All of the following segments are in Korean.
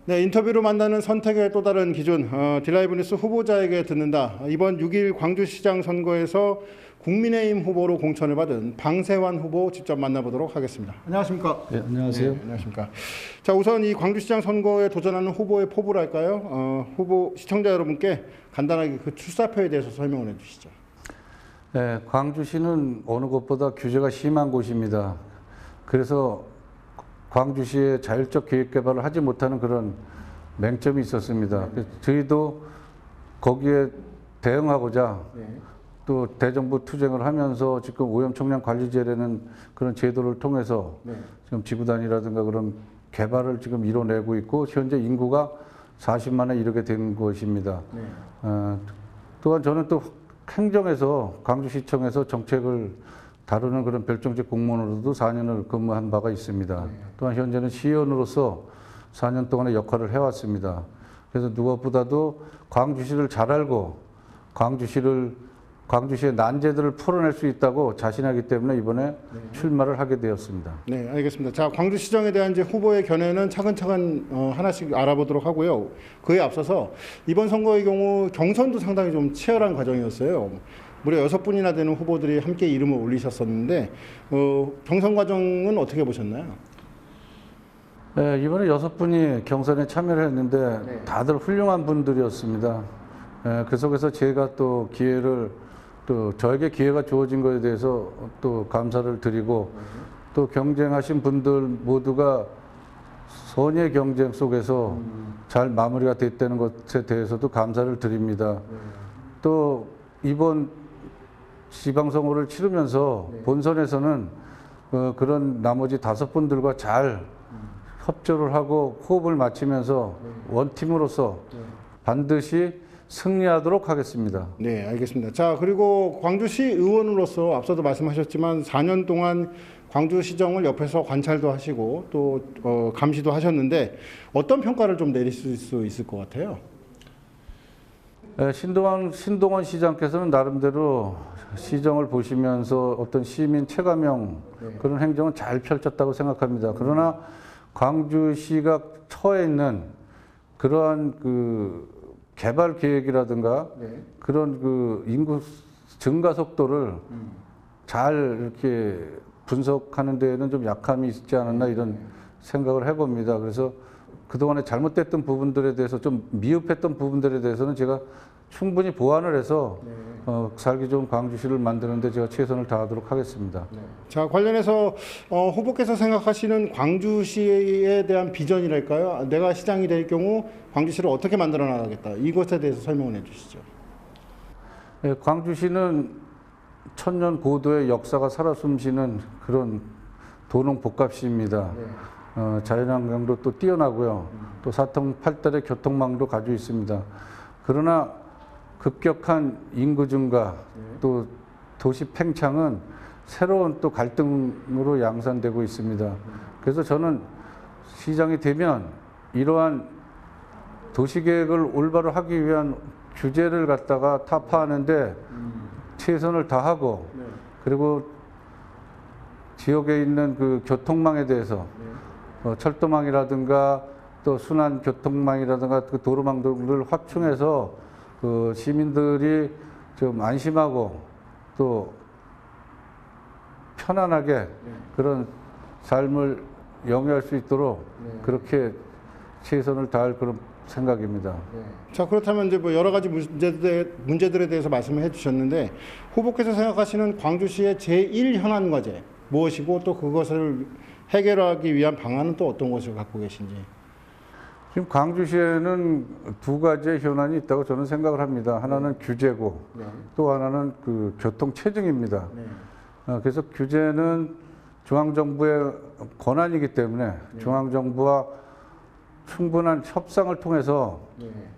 네, 인터뷰로 만나는 선택의 또 다른 기준, 딜라이브 뉴스 후보자에게 듣는다. 이번 6일 광주시장 선거에서 국민의힘 후보로 공천을 받은 방세환 후보 직접 만나보도록 하겠습니다. 안녕하십니까? 네, 안녕하세요. 네, 안녕하십니까? 자, 우선 이 광주시장 선거에 도전하는 후보의 포부랄까요? 후보 시청자 여러분께 간단하게 그 출사표에 대해서 설명을 해주시죠. 네, 광주시는 어느 곳보다 규제가 심한 곳입니다. 그래서 광주시의 자율적 계획개발을 하지 못하는 그런 맹점이 있었습니다. 그래서 저희도 거기에 대응하고자 또 대정부 투쟁을 하면서 지금 오염청량관리제라는 그런 제도를 통해서 지금 지구단이라든가 그런 개발을 지금 이뤄내고 있고 현재 인구가 40만에 이르게 된 것입니다. 또한 저는 또 행정에서 광주시청에서 정책을 다루는 그런 별정직 공무원으로도 4년을 근무한 바가 있습니다. 또한 현재는 시의원으로서 4년 동안의 역할을 해왔습니다. 그래서 무엇보다도 광주시를 잘 알고 광주시의 난제들을 풀어낼 수 있다고 자신하기 때문에 이번에 출마를 하게 되었습니다. 네, 알겠습니다. 자, 광주시정에 대한 이제 후보의 견해는 차근차근 하나씩 알아보도록 하고요. 그에 앞서서 이번 선거의 경우 경선도 상당히 좀 치열한 과정이었어요. 무려 6분이나 되는 후보들이 함께 이름을 올리셨었는데 경선 과정은 어떻게 보셨나요? 네, 이번에 6분이 경선에 참여를 했는데 다들 훌륭한 분들이었습니다. 그 속에서 제가 또 저에게 기회가 주어진 것에 대해서 또 감사를 드리고 또 경쟁하신 분들 모두가 선의의 경쟁 속에서 잘 마무리가 됐다는 것에 대해서도 감사를 드립니다. 또 이번 지방선거를 치르면서 본선에서는 그런 나머지 5분들과 잘 협조를 하고 호흡을 맞추면서 원팀으로서 반드시 승리하도록 하겠습니다. 네, 알겠습니다. 자, 그리고 광주시 의원으로서 앞서도 말씀하셨지만 4년 동안 광주시정을 옆에서 관찰도 하시고 또 감시도 하셨는데 어떤 평가를 좀 내리실 수 있을 것 같아요? 신동원 시장께서는 나름대로 시정을 보시면서 어떤 시민 체감형 그런 행정은 잘 펼쳤다고 생각합니다. 그러나 광주시가 처해 있는 그러한 그 개발 계획이라든가 그런 그 인구 증가 속도를 잘 이렇게 분석하는 데에는 좀 약함이 있지 않았나 이런 생각을 해봅니다. 그래서 그동안에 잘못됐던 부분들에 대해서 좀 미흡했던 부분들에 대해서는 제가 충분히 보완을 해서 살기 좋은 광주시를 만드는 데 제가 최선을 다하도록 하겠습니다. 자, 관련해서 후보께서 생각하시는 광주시에 대한 비전이랄까요? 내가 시장이 될 경우 광주시를 어떻게 만들어 나가겠다. 이것에 대해서 설명을 해 주시죠. 네, 광주시는 천년 고도의 역사가 살아 숨쉬는 그런 도농복합시입니다. 자연환경도 또 뛰어나고요. 또 사통팔달의 교통망도 가지고 있습니다. 그러나 급격한 인구 증가 또 도시 팽창은 새로운 또 갈등으로 양산되고 있습니다. 그래서 저는 시장이 되면 이러한 도시계획을 올바로 하기 위한 규제를 갖다가 타파하는데 최선을 다하고 그리고 지역에 있는 그 교통망에 대해서 철도망이라든가 또 순환 교통망이라든가 그 도로망들을 확충해서 그 시민들이 좀 안심하고 또 편안하게 그런 삶을 영위할 수 있도록 그렇게 최선을 다할 그런 생각입니다. 자, 그렇다면 이제 뭐 여러 가지 문제들에 대해서 말씀을 해주셨는데 후보께서 생각하시는 광주시의 제1 현안 과제 무엇이고 또 그것을 해결하기 위한 방안은 또 어떤 것을 갖고 계신지. 지금 광주시에는 2가지의 현안이 있다고 저는 생각을 합니다. 하나는 규제고 또 하나는 그 교통 체증입니다. 그래서 규제는 중앙정부의 권한이기 때문에 중앙정부와 충분한 협상을 통해서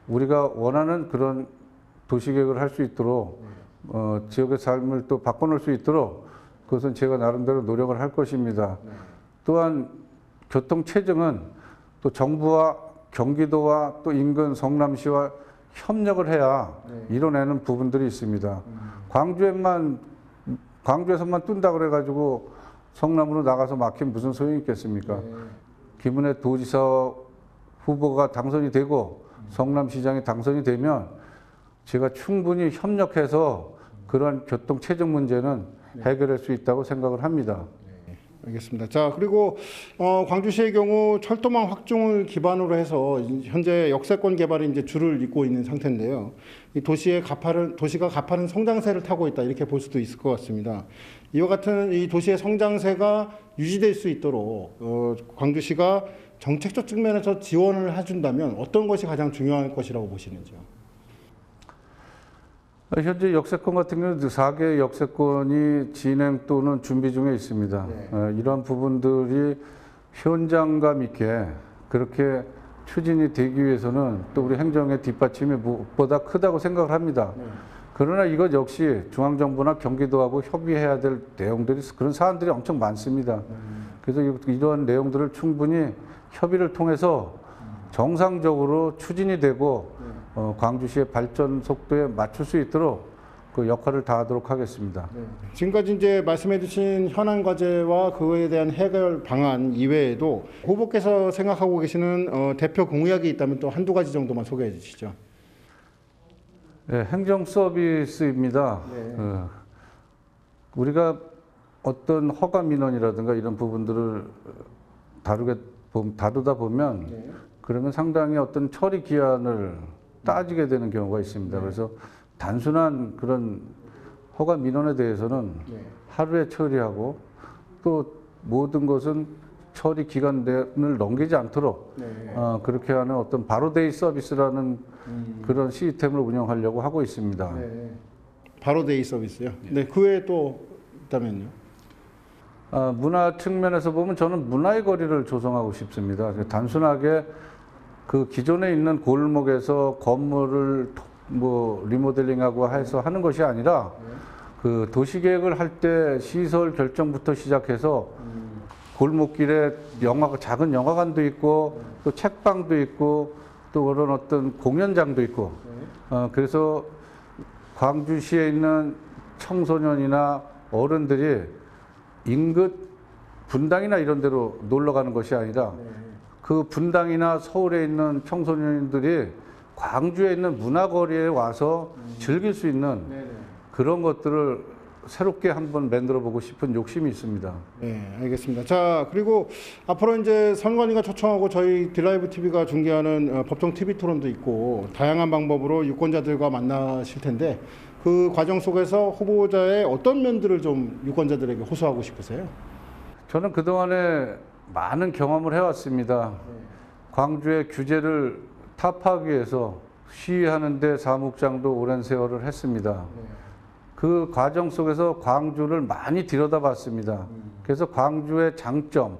우리가 원하는 그런 도시계획을 할 수 있도록 지역의 삶을 또 바꿔놓을 수 있도록 그것은 제가 나름대로 노력을 할 것입니다. 또한 교통 체증은 또 정부와 경기도와 또 인근 성남시와 협력을 해야 이뤄내는 부분들이 있습니다. 광주에서만 뜬다 그래가지고 성남으로 나가서 막히면 무슨 소용이 있겠습니까? 김은혜 도지사 후보가 당선이 되고 성남시장이 당선이 되면 제가 충분히 협력해서 그러한 교통 체증 문제는 해결할 수 있다고 생각을 합니다. 알겠습니다. 자, 그리고 광주시의 경우 철도망 확충을 기반으로 해서 현재 역세권 개발이 이제 줄을 잇고 있는 상태인데요. 이 도시가 가파른 성장세를 타고 있다 이렇게 볼 수도 있을 것 같습니다. 이와 같은 이 도시의 성장세가 유지될 수 있도록 광주시가 정책적 측면에서 지원을 해준다면 어떤 것이 가장 중요할 것이라고 보시는지요? 현재 역세권 같은 경우는 4개 역세권이 진행 또는 준비 중에 있습니다. 이러한 부분들이 현장감 있게 그렇게 추진이 되기 위해서는 또 우리 행정의 뒷받침이 무엇보다 크다고 생각을 합니다. 그러나 이것 역시 중앙정부나 경기도하고 협의해야 될 내용들이 그런 사안들이 엄청 많습니다. 그래서 이러한 내용들을 충분히 협의를 통해서 정상적으로 추진이 되고 광주시의 발전 속도에 맞출 수 있도록 그 역할을 다하도록 하겠습니다. 지금까지 이제 말씀해주신 현안 과제와 그거에 대한 해결 방안 이외에도 후보께서 생각하고 계시는 대표 공약이 있다면 또 한두 가지 정도만 소개해 주시죠. 네, 행정 서비스입니다. 우리가 어떤 허가 민원이라든가 이런 부분들을 다루다 보면 그러면 상당히 어떤 처리 기한을 따지게 되는 경우가 있습니다. 그래서 단순한 그런 허가 민원에 대해서는 하루에 처리하고 또 모든 것은 처리 기간을 넘기지 않도록 그렇게 하는 어떤 바로데이 서비스라는 그런 시스템을 운영하려고 하고 있습니다. 바로데이 서비스요? 네, 그 외에 또 있다면요? 문화 측면에서 보면 저는 문화의 거리를 조성하고 싶습니다. 단순하게 그 기존에 있는 골목에서 건물을 뭐 리모델링하고 해서 하는 것이 아니라 그 도시계획을 할 때 시설 결정부터 시작해서 골목길에 작은 영화관도 있고 또 책방도 있고 또 그런 어떤 공연장도 있고 그래서 광주시에 있는 청소년이나 어른들이 인근 분당이나 이런 데로 놀러 가는 것이 아니라 그 분당이나 서울에 있는 청소년들이 광주에 있는 문화거리에 와서 즐길 수 있는 그런 것들을 새롭게 한번 만들어 보고 싶은 욕심이 있습니다. 네, 알겠습니다. 자, 그리고 앞으로 이제 선관위가 초청하고 저희 드라이브 TV가 중계하는 법정 TV 토론도 있고 다양한 방법으로 유권자들과 만나실 텐데 그 과정 속에서 후보자의 어떤 면들을 좀 유권자들에게 호소하고 싶으세요? 저는 그동안에 많은 경험을 해왔습니다. 광주의 규제를 타파하기 위해서 시위하는데 사무국장도 오랜 세월을 했습니다. 그 과정 속에서 광주를 많이 들여다봤습니다. 그래서 광주의 장점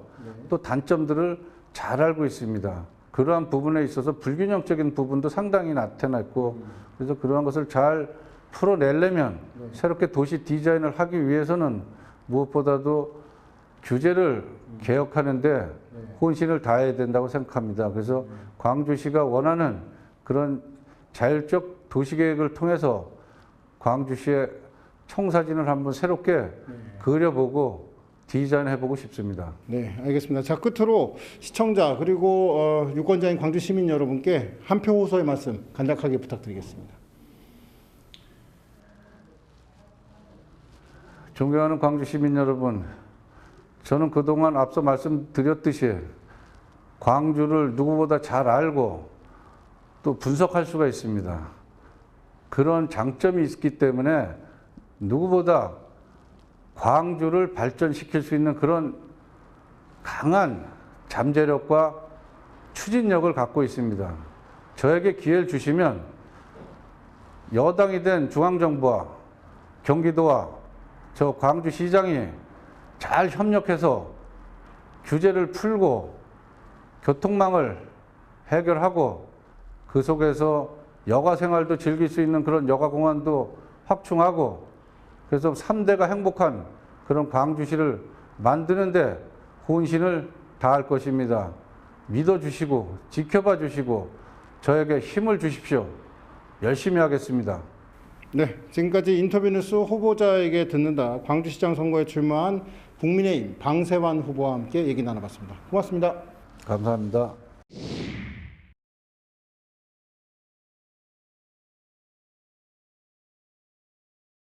또 단점들을 잘 알고 있습니다. 그러한 부분에 있어서 불균형적인 부분도 상당히 나타났고 그래서 그러한 것을 잘 풀어내려면 새롭게 도시 디자인을 하기 위해서는 무엇보다도 규제를 개혁하는데 혼신을 다해야 된다고 생각합니다. 그래서 광주시가 원하는 그런 자율적 도시계획을 통해서 광주시의 청사진을 한번 새롭게 그려보고 디자인해보고 싶습니다. 네, 알겠습니다. 자, 끝으로 시청자 그리고 유권자인 광주 시민 여러분께 한 표 호소의 말씀 간략하게 부탁드리겠습니다. 존경하는 광주 시민 여러분, 저는 그동안 앞서 말씀드렸듯이 광주를 누구보다 잘 알고 또 분석할 수가 있습니다. 그런 장점이 있기 때문에 누구보다 광주를 발전시킬 수 있는 그런 강한 잠재력과 추진력을 갖고 있습니다. 저에게 기회를 주시면 여당이 된 중앙정부와 경기도와 저 광주시장이 잘 협력해서 규제를 풀고 교통망을 해결하고 그 속에서 여가 생활도 즐길 수 있는 그런 여가 공원도 확충하고 그래서 3대가 행복한 그런 광주시를 만드는데 혼신을 다할 것입니다. 믿어주시고 지켜봐 주시고 저에게 힘을 주십시오. 열심히 하겠습니다. 네, 지금까지 인터뷰뉴스 후보자에게 듣는다 광주시장 선거에 출마한 국민의힘 방세환 후보와 함께 얘기 나눠봤습니다. 고맙습니다. 감사합니다.